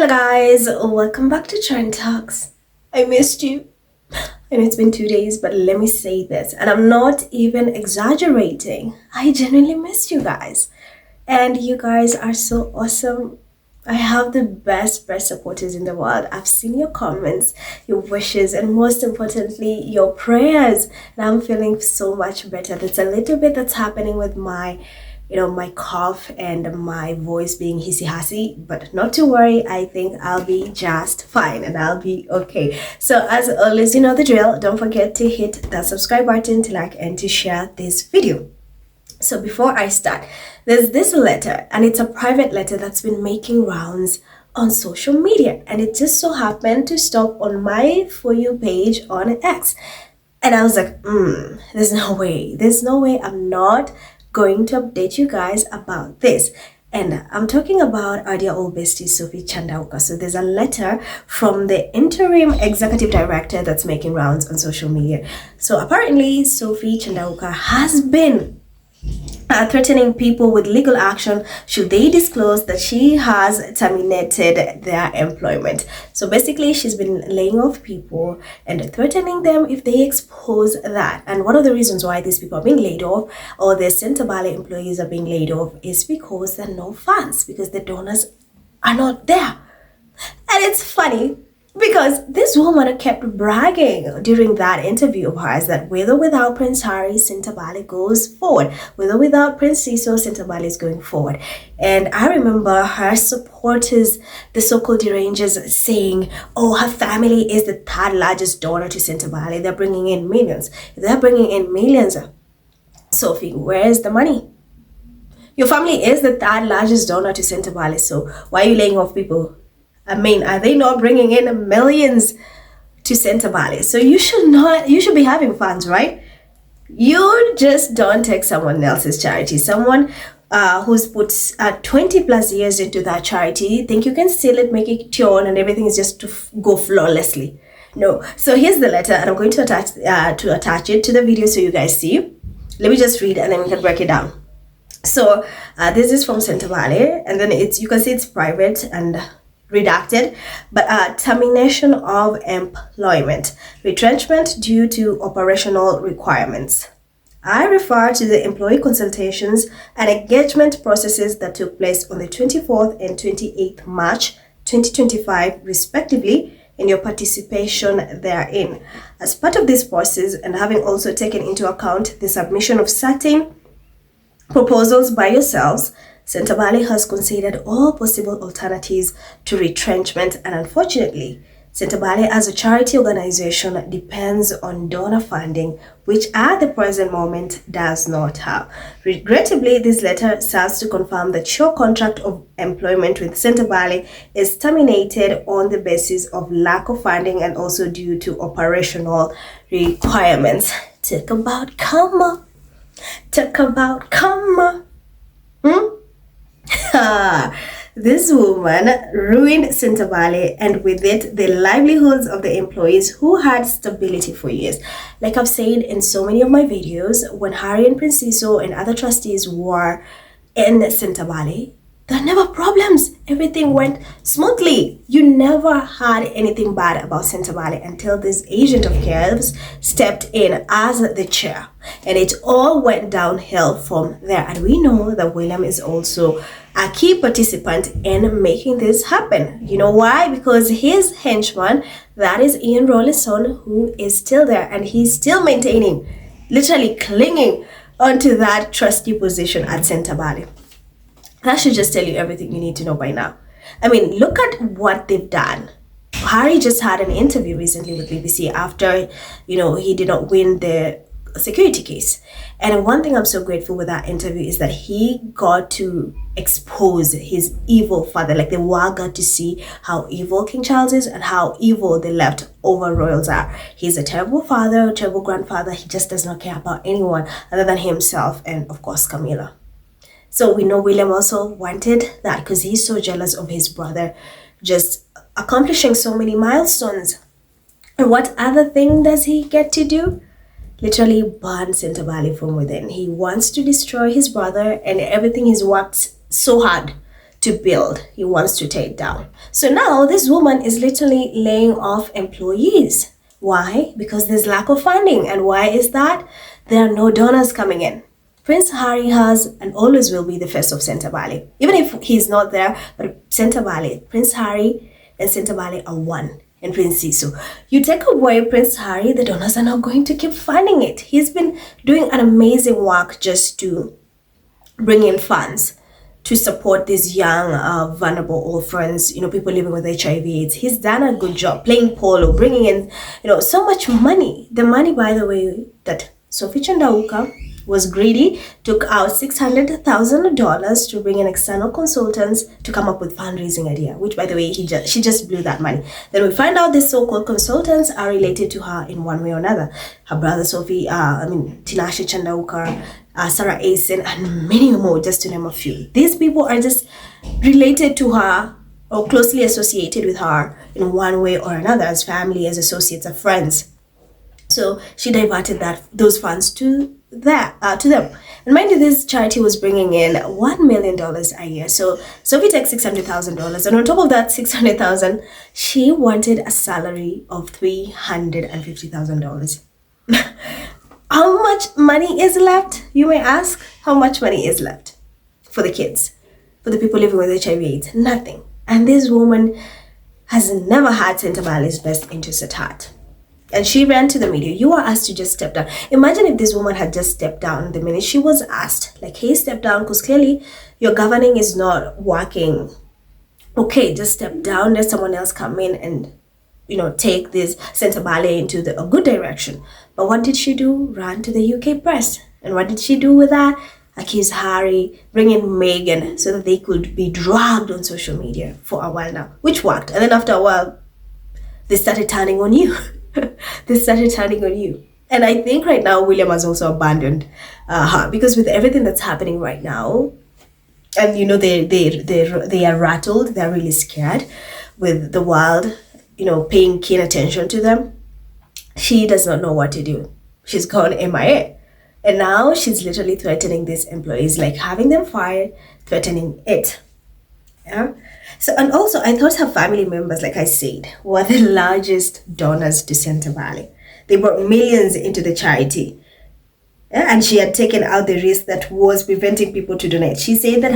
Hello guys, welcome back to Chandauka'S. I missed you. I know it's been 2 days, but let me say this, and I'm not even exaggerating. I genuinely missed you guys. And you guys are so awesome. I have the best supporters in the world. I've seen your comments, your wishes, and most importantly, your prayers. And I'm feeling so much better. There's a little bit that's happening with my cough and my voice being hissy-hassy, but not to worry. I think I'll be just fine and I'll be okay. So as always, you know the drill. Don't forget to hit that subscribe button, to like and to share this video. So before I start, there's this letter, and it's a private letter that's been making rounds on social media, and it just so happened to stop on my For You page on X. And I was like, there's no way I'm not going to update you guys about this. And I'm talking about our dear old bestie Sophie Chandauka'S. So there's a letter from the interim executive director that's making rounds on social media. So apparently Sophie Chandauka'S has been threatening people with legal action should they disclose that she has terminated their employment. So basically, she's been laying off people and threatening them if they expose that. And one of the reasons why these people are being laid off, or the sentebale employees are being laid off, is because there are no funds, because the donors are not there. And it's funny because this woman kept bragging during that interview of hers that with or without Prince Harry, sentebale goes forward. With or without Prince Cecil, sentebale is going forward. And I remember her supporters, the so-called derangers, saying, oh, her family is the third largest donor to sentebale. They're bringing in millions. If they're bringing in millions, Sophie, where's the money? Your family is the third largest donor to sentebale, so why are you laying off people? I mean, are they not bringing in millions to sentebale? So you should be having funds, right? You just don't take someone else's charity. Someone who's put 20 plus years into that charity, think you can steal it, make it your own, and everything is just to go flawlessly. No. So here's the letter, and I'm going to attach it to the video so you guys see. Let me just read, and then we can break it down. So this is from sentebale, and then you can see it's private and redacted, but termination of employment, retrenchment due to operational requirements. I refer to the employee consultations and engagement processes that took place on the 24th and 28th March 2025 respectively, in your participation therein. As part of this process, and having also taken into account the submission of certain proposals by yourselves, sentebale has considered all possible alternatives to retrenchment, and unfortunately, sentebale as a charity organization depends on donor funding, which at the present moment does not have. Regrettably, this letter serves to confirm that your contract of employment with sentebale is terminated on the basis of lack of funding and also due to operational requirements. Talk about karma. This woman ruined sentebale, and with it the livelihoods of the employees who had stability for years. Like I've said in so many of my videos, when Harry and Prince Cecil and other trustees were in sentebale, there were never problems. Everything went smoothly. You never had anything bad about sentebale until this agent of chaos stepped in as the chair, and it all went downhill from there. And we know that William is also a key participant in making this happen. You know why? Because his henchman, that is Ian Rawlinson, who is still there, and he's still maintaining, literally clinging onto that trustee position at sentebale. That should just tell you everything you need to know by now. I mean, look at what they've done. Harry just had an interview recently with BBC after, he did not win the security case. And one thing I'm so grateful with that interview is that he got to expose his evil father. Like the world got to see how evil King Charles is and how evil the leftover royals are. He's a terrible father, a terrible grandfather. He just does not care about anyone other than himself and, of course, Camilla. So we know William also wanted that because he's so jealous of his brother just accomplishing so many milestones. And what other thing does he get to do? Literally burn sentebale from within. He wants to destroy his brother and everything he's worked so hard to build. He wants to tear it down. So now this woman is literally laying off employees. Why? Because there's lack of funding. And why is that? There are no donors coming in. Prince Harry has and always will be the face of Sentebale. Even if he's not there, but Sentebale, Prince Harry and Sentebale are one. And Prince Sisu. You take away Prince Harry, the donors are not going to keep funding it. He's been doing an amazing work just to bring in funds to support these young, vulnerable orphans, people living with HIV/AIDS. He's done a good job playing polo, bringing in, so much money. The money, by the way, that Sophie Chandauka was greedy, took out $600,000 to bring in external consultants to come up with fundraising idea, which, by the way, she just blew that money. Then we find out these so-called consultants are related to her in one way or another. Her brother Sophie, Tinashe Chandauka, Sarah Asen, and many more, just to name a few. These people are just related to her or closely associated with her in one way or another, as family, as associates, as friends. So she diverted those funds to them. And mind you, this charity was bringing in $1 million a year. So Sophie takes $600,000, and on top of that $600,000, she wanted a salary of $350,000. How much money is left? You may ask. How much money is left for the kids, for the people living with HIV/AIDS? Nothing. And this woman has never had Sentebale's best interest at heart. And she ran to the media. You were asked to just step down. Imagine if this woman had just stepped down the minute she was asked, like, hey, step down, because clearly your governing is not working. Okay, just step down, let someone else come in and, take this Sentebale into a good direction. But what did she do? Ran to the UK press. And what did she do with that? Accuse Harry, bring in Meghan so that they could be dragged on social media for a while now, which worked. And then after a while, they started turning on you. And I think right now William has also abandoned her, because with everything that's happening right now, and they are rattled, they're really scared with the world, paying keen attention to them. She does not know what to do. She's gone MIA. And now she's literally threatening these employees, like having them fired, threatening it. Yeah. So, and also, I thought her family members, like I said, were the largest donors to Sentebale. They brought millions into the charity. Yeah, and she had taken out the risk that was preventing people to donate. She said that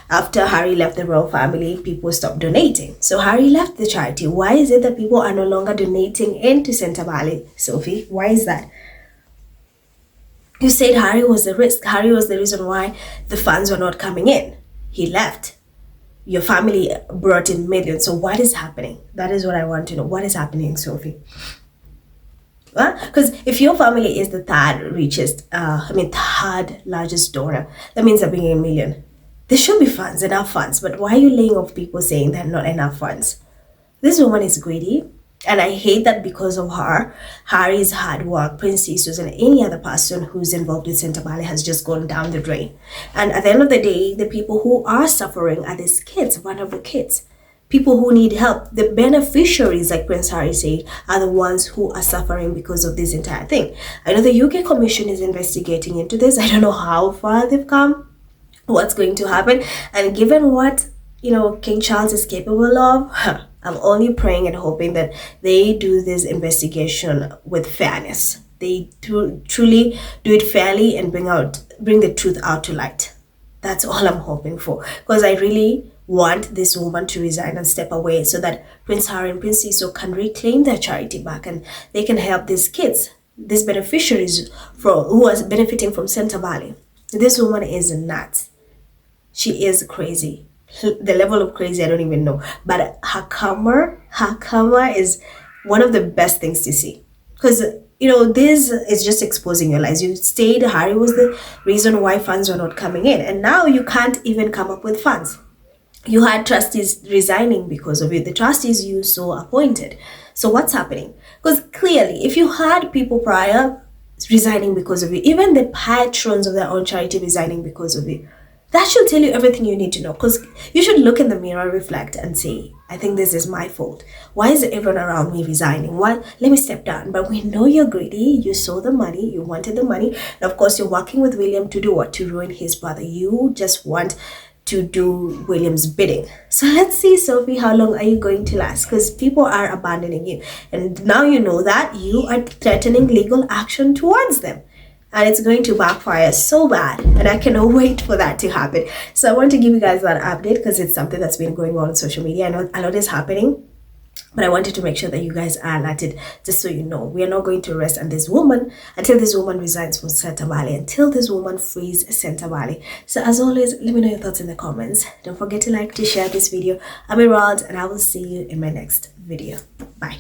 after Harry left the royal family, people stopped donating. So Harry left the charity. Why is it that people are no longer donating into Sentebale, Sophie? Why is that? You said Harry was the risk. Harry was the reason why the funds were not coming in. He left. Your family brought in millions. So what is happening? That is what I want to know. What is happening, Sophie? Because if your family is the third largest donor, that means they're bringing $1 million. There should be funds, enough funds. But why are you laying off people saying there are not enough funds? This woman is greedy. And I hate that because of her, Harry's hard work, Prince Sisus, and any other person who's involved with Sentebale has just gone down the drain. And at the end of the day, the people who are suffering are these kids, vulnerable kids. People who need help. The beneficiaries, like Prince Harry said, are the ones who are suffering because of this entire thing. I know the UK Commission is investigating into this. I don't know how far they've come, what's going to happen. And given what, King Charles is capable of, I'm only praying and hoping that they do this investigation with fairness. They truly do it fairly and bring the truth out to light. That's all I'm hoping for. Because I really want this woman to resign and step away so that Prince Harry and Prince Siso can reclaim their charity back and they can help these kids, these beneficiaries who are benefiting from Sentebale. This woman is nuts. She is crazy. The level of crazy, I don't even know. But her karma is one of the best things to see. Because, this is just exposing your lies. You stated Harry was the reason why funds were not coming in. And now you can't even come up with funds. You had trustees resigning because of it. The trustees you so appointed. So what's happening? Because clearly, if you had people prior resigning because of it, even the patrons of their own charity resigning because of it, that should tell you everything you need to know. Because you should look in the mirror, reflect, and say, I think this is my fault. Why is everyone around me resigning? Why? Let me step down. But we know you're greedy. You saw the money. You wanted the money. And of course, you're working with William to do what? To ruin his brother. You just want to do William's bidding. So let's see, Sophie, how long are you going to last? Because people are abandoning you. And now you know that you are threatening legal action towards them. And it's going to backfire so bad. And I cannot wait for that to happen. So I want to give you guys that update because it's something that's been going on social media. I know a lot is happening. But I wanted to make sure that you guys are alerted, just so you know. We are not going to rest on this woman until this woman resigns from sentebale, until this woman frees sentebale. So as always, let me know your thoughts in the comments. Don't forget to like, to share this video. I'm Erald, and I will see you in my next video. Bye.